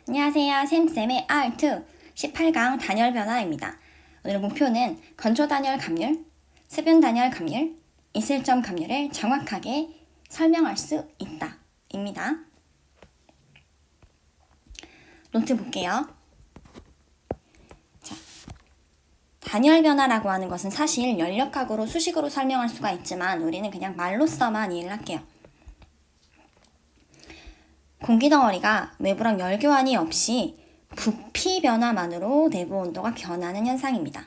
안녕하세요. 샘쌤의 R2 18강 단열 변화입니다. 오늘 목표는 건조 단열 감률, 수분 단열 감률, 이슬점 감률을 정확하게 설명할 수 있다 입니다. 노트 볼게요. 자, 단열 변화라고 하는 것은 사실 연력학으로 수식으로 설명할 수가 있지만 우리는 그냥 말로써만 이해를 할게요. 공기덩어리가 외부랑 열교환이 없이 부피 변화만으로 내부 온도가 변하는 현상입니다.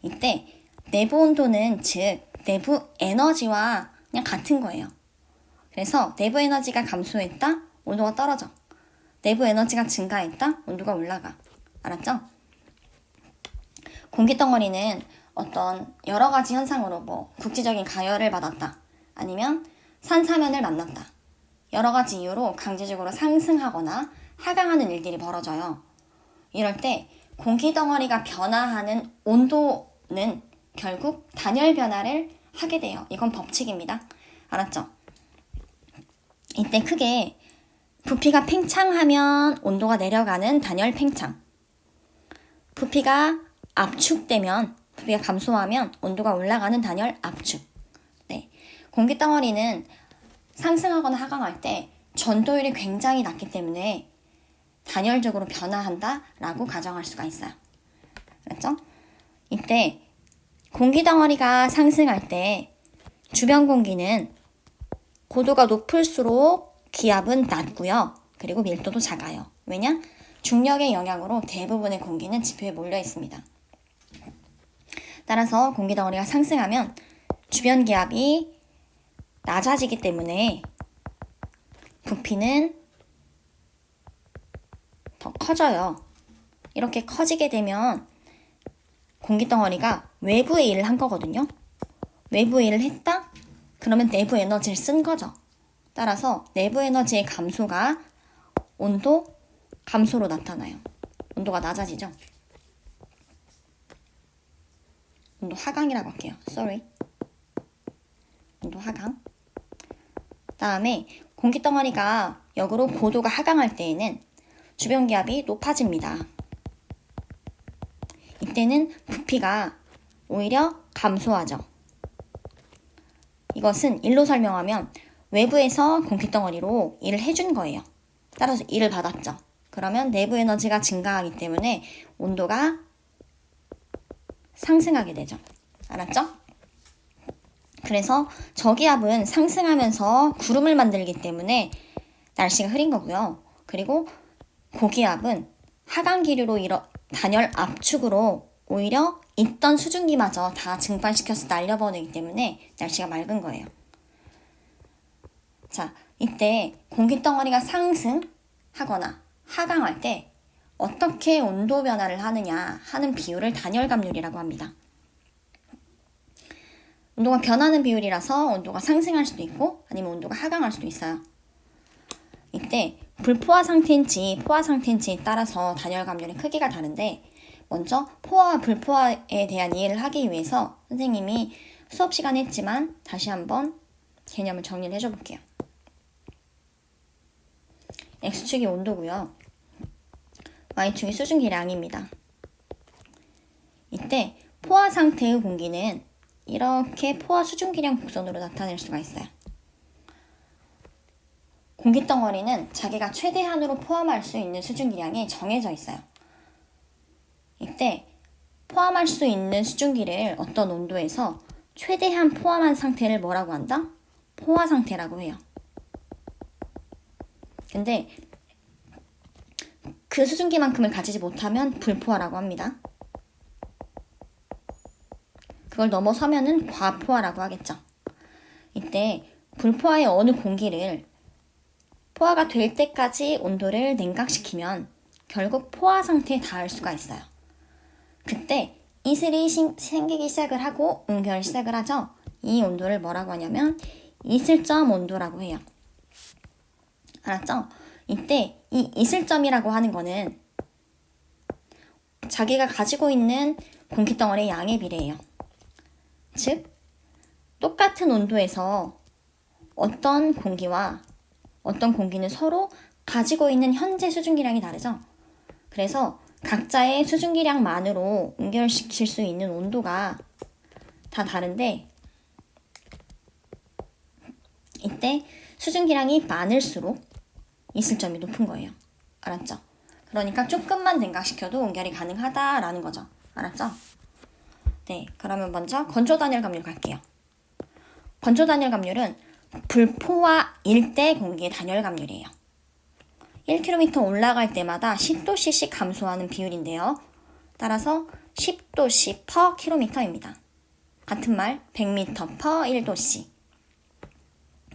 이때 내부 온도는 즉 내부 에너지와 그냥 같은 거예요. 그래서 내부 에너지가 감소했다, 온도가 떨어져. 내부 에너지가 증가했다, 온도가 올라가. 알았죠? 공기덩어리는 어떤 여러 가지 현상으로 국지적인 가열을 받았다, 아니면 산사면을 만났다. 여러 가지 이유로 강제적으로 상승하거나 하강하는 일들이 벌어져요. 이럴 때 공기덩어리가 변화하는 온도는 결국 단열 변화를 하게 돼요. 이건 법칙입니다. 알았죠? 이때 크게 부피가 팽창하면 온도가 내려가는 단열 팽창, 부피가 압축되면, 부피가 감소하면 온도가 올라가는 단열 압축. 네. 공기덩어리는 상승하거나 하강할 때 전도율이 굉장히 낮기 때문에 단열적으로 변화한다라고 가정할 수가 있어요. 알았죠? 이때 공기덩어리가 상승할 때 주변 공기는 고도가 높을수록 기압은 낮고요. 그리고 밀도도 작아요. 왜냐? 중력의 영향으로 대부분의 공기는 지표에 몰려 있습니다. 따라서 공기덩어리가 상승하면 주변 기압이 낮아지기 때문에 부피는 더 커져요. 이렇게 커지게 되면 공기덩어리가 외부의 일을 한 거거든요. 외부의 일을 했다? 그러면 내부 에너지를 쓴 거죠. 따라서 내부 에너지의 감소가 온도 감소로 나타나요. 온도가 낮아지죠. 온도 하강이라고 할게요. sorry. 온도 하강. 다음에 공기덩어리가 역으로 고도가 하강할 때에는 주변 기압이 높아집니다. 이때는 부피가 오히려 감소하죠. 이것은 일로 설명하면 외부에서 공기덩어리로 일을 해준 거예요. 따라서 일을 받았죠. 그러면 내부 에너지가 증가하기 때문에 온도가 상승하게 되죠. 알았죠? 그래서 저기압은 상승하면서 구름을 만들기 때문에 날씨가 흐린 거고요. 그리고 고기압은 하강 기류로 단열 압축으로 오히려 있던 수증기마저 다 증발시켜서 날려버리기 때문에 날씨가 맑은 거예요. 자, 이때 공기덩어리가 상승하거나 하강할 때 어떻게 온도 변화를 하느냐 하는 비율을 단열감률이라고 합니다. 온도가 변하는 비율이라서 온도가 상승할 수도 있고 아니면 온도가 하강할 수도 있어요. 이때 불포화 상태인지 포화 상태인지에 따라서 단열 감률의 크기가 다른데 먼저 포화와 불포화에 대한 이해를 하기 위해서 선생님이 수업 시간에 했지만 다시 한번 개념을 정리를 해줘 볼게요. X축이 온도고요. Y축이 수증기량입니다. 이때 포화 상태의 공기는 이렇게 포화 수증기량 곡선으로 나타낼 수가 있어요. 공기덩어리는 자기가 최대한으로 포함할 수 있는 수증기량이 정해져 있어요. 이때 포함할 수 있는 수증기를 어떤 온도에서 최대한 포함한 상태를 뭐라고 한다? 포화 상태라고 해요. 근데 그 수증기만큼을 가지지 못하면 불포화라고 합니다. 그걸 넘어서면은 과포화라고 하겠죠. 이때 불포화의 어느 공기를 포화가 될 때까지 온도를 냉각시키면 결국 포화 상태에 닿을 수가 있어요. 그때 이슬이 생기기 시작을 하고 응결 시작을 하죠. 이 온도를 뭐라고 하냐면 이슬점 온도라고 해요. 알았죠? 이때 이 이슬점이라고 하는 거는 자기가 가지고 있는 공기덩어리의 양에 비례해요. 즉, 똑같은 온도에서 어떤 공기와 어떤 공기는 서로 가지고 있는 현재 수증기량이 다르죠. 그래서 각자의 수증기량만으로 응결시킬 수 있는 온도가 다 다른데 이때 수증기량이 많을수록 이슬점이 높은 거예요. 알았죠? 그러니까 조금만 냉각시켜도 응결이 가능하다라는 거죠. 알았죠? 네, 그러면 먼저 건조 단열 감률 갈게요. 건조 단열 감률은 불포화 일대 공기의 단열 감률이에요. 1km 올라갈 때마다 10도씨씩 감소하는 비율인데요. 따라서 10도씨 per km입니다. 같은 말 100m per 1도씨.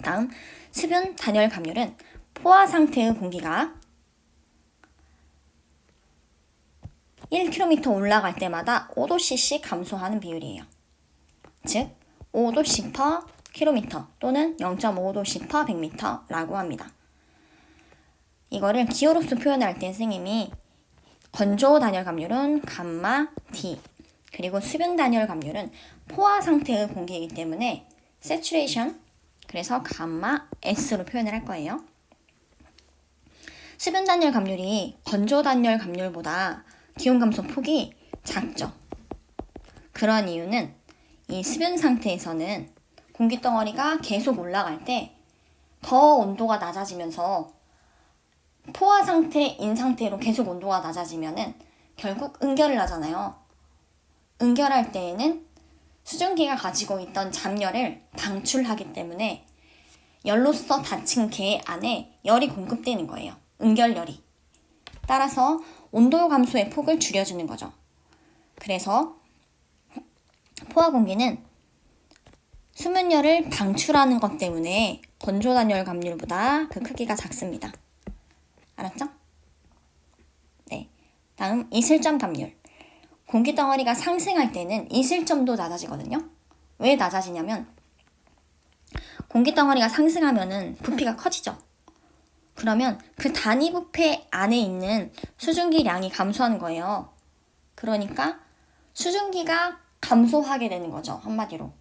다음 수분 단열 감률은 포화 상태의 공기가 1km 올라갈 때마다 5도씨씩 감소하는 비율이에요. 즉 5도씨 per km 또는 0.5도씨 per 100m라고 합니다. 이거를 기호로서 표현할 때 선생님이 건조 단열 감률은 감마 D, 그리고 수분 단열 감률은 포화 상태의 공기이기 때문에 saturation, 그래서 감마 S로 표현을 할 거예요. 수분 단열 감률이 건조 단열 감률보다 기온 감소 폭이 작죠. 그런 이유는 이 수분 상태에서는 공기 덩어리가 계속 올라갈 때 더 온도가 낮아지면서 포화 상태인 상태로 계속 온도가 낮아지면은 결국 응결을 하잖아요. 응결할 때에는 수증기가 가지고 있던 잡열을 방출하기 때문에 열로서 닫힌 개 안에 열이 공급되는 거예요. 응결열이. 따라서 온도 감소의 폭을 줄여주는 거죠. 그래서 포화 공기는 수면열을 방출하는 것 때문에 건조 단열 감률보다 그 크기가 작습니다. 알았죠? 네. 다음 이슬점 감률. 공기 덩어리가 상승할 때는 이슬점도 낮아지거든요. 왜 낮아지냐면 공기 덩어리가 상승하면은 부피가 커지죠. 그러면 그 단위 부피 안에 있는 수증기량이 감소하는 거예요. 그러니까 수증기가 감소하게 되는 거죠. 한마디로.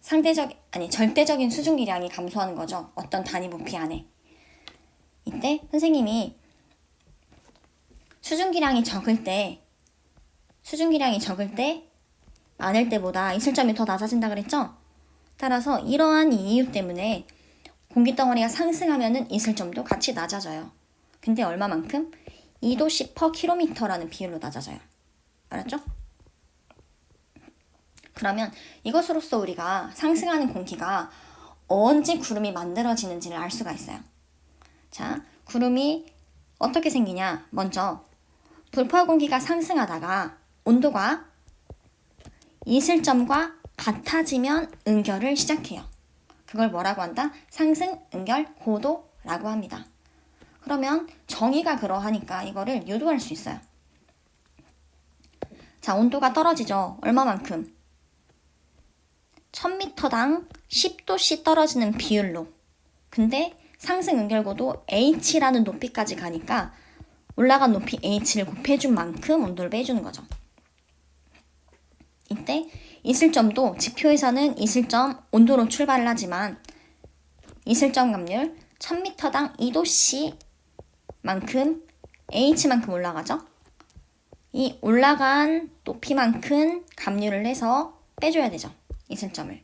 절대적인 수증기량이 감소하는 거죠. 어떤 단위 부피 안에. 이때 선생님이 수증기량이 적을 때 많을 때보다 이슬점이 더 낮아진다 그랬죠? 따라서 이러한 이유 때문에 공기 덩어리가 상승하면은 이슬점도 같이 낮아져요. 근데 얼마만큼? 2도씨 per km라는 비율로 낮아져요. 알았죠? 그러면 이것으로써 우리가 상승하는 공기가 언제 구름이 만들어지는지를 알 수가 있어요. 자, 구름이 어떻게 생기냐? 먼저 불포화 공기가 상승하다가 온도가 이슬점과 같아지면 응결을 시작해요. 그걸 뭐라고 한다? 상승 응결 고도라고 합니다. 그러면 정의가 그러하니까 이거를 유도할 수 있어요. 자, 온도가 떨어지죠. 얼마만큼? 1000m당 10도씨 떨어지는 비율로. 근데 상승 응결고도 H라는 높이까지 가니까 올라간 높이 H를 곱해준 만큼 온도를 빼주는 거죠. 이때 이슬점도 지표에서는 이슬점 온도로 출발을 하지만 이슬점 감률 1000m당 2도씨 만큼 H만큼 올라가죠. 이 올라간 높이만큼 감률을 해서 빼줘야 되죠. 이슬점을.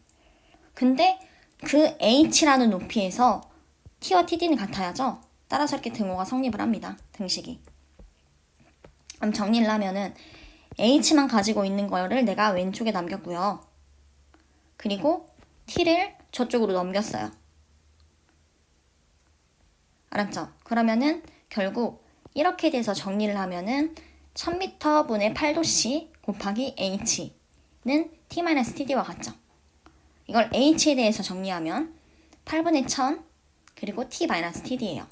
근데 그 H라는 높이에서 T와 TD는 같아야죠. 따라서 이렇게 등호가 성립을 합니다. 등식이. 그럼 정리를 하면은 H만 가지고 있는 거를 내가 왼쪽에 남겼고요. 그리고 T를 저쪽으로 넘겼어요. 알았죠? 그러면은 결국 이렇게 돼서 정리를 하면은 1000m 분의 8도씨 곱하기 H는 T-TD와 같죠. 이걸 H에 대해서 정리하면 8분의 1000 그리고 T-TD예요.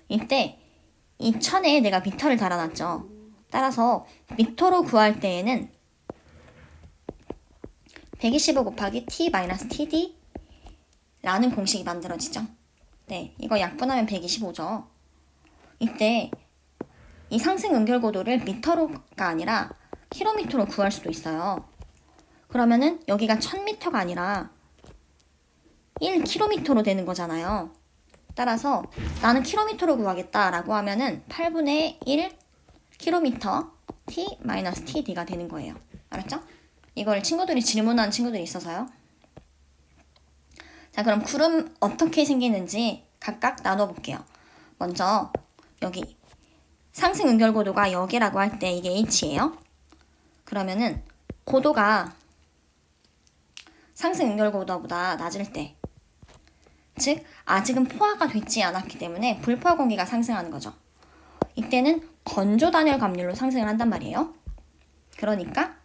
이때 이 1000에 내가 미터를 달아놨죠. 따라서 미터로 구할 때에는 125 곱하기 T-TD 라는 공식이 만들어지죠. 네, 이거 약분하면 125죠. 이때 이 상승 응결고도를 미터로가 아니라 킬로미터로 구할 수도 있어요. 그러면은 여기가 1000m가 아니라 1km로 되는 거잖아요. 따라서 나는 킬로미터로 구하겠다라고 하면은 8분의 1 킬로미터 t-td가 되는 거예요. 알았죠? 이걸 친구들이 질문한 친구들이 있어서요. 자, 그럼 구름 어떻게 생기는지 각각 나눠볼게요. 먼저 여기 상승 연결고도가 여기라고 할 때 이게 h예요. 그러면은 고도가 상승 연결고도보다 낮을 때, 즉 아직은 포화가 되지 않았기 때문에 불포화 공기가 상승하는 거죠. 이때는 건조 단열 감률로 상승을 한단 말이에요. 그러니까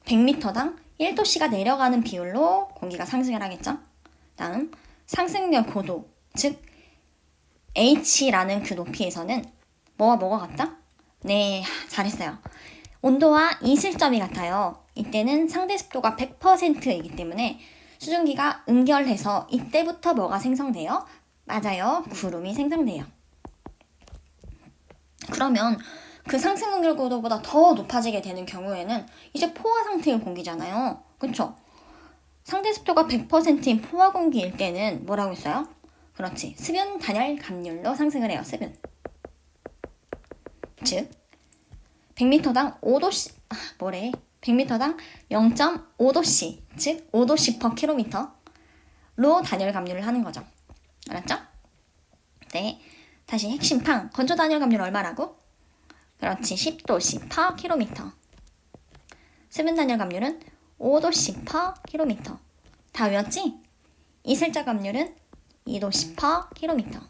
100m당 1도씨가 내려가는 비율로 공기가 상승을 하겠죠. 다음 상승열 고도, 즉 H라는 그 높이에서는 뭐가 같다? 네, 잘했어요. 온도와 이슬점이 같아요. 이때는 상대 습도가 100%이기 때문에 수증기가 응결해서 이때부터 뭐가 생성돼요? 맞아요. 구름이 생성돼요. 그러면 그 상승 응결고도보다 더 높아지게 되는 경우에는 이제 포화 상태의 공기잖아요. 그쵸? 상대 습도가 100%인 포화 공기일 때는 뭐라고 했어요? 그렇지. 수분 단열 감률로 상승을 해요. 수분. 즉 100m당 5도씨 100m당 0.5도씨, 즉 5도씨 per 킬로미터로 단열 감률을 하는 거죠. 알았죠? 네. 다시 핵심 팡. 건조 단열 감률 얼마라고? 그렇지. 10도씨 per 킬로미터. 수분 단열 감률은 5도씨 per 킬로미터. 다 외웠지? 이슬자 감률은 2도씨 per 킬로미터.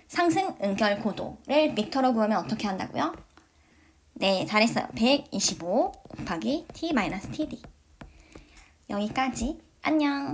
상승 응결 고도를 미터로 구하면 어떻게 한다고요? 네, 잘했어요. 125 곱하기 t-td. 여기까지. 안녕.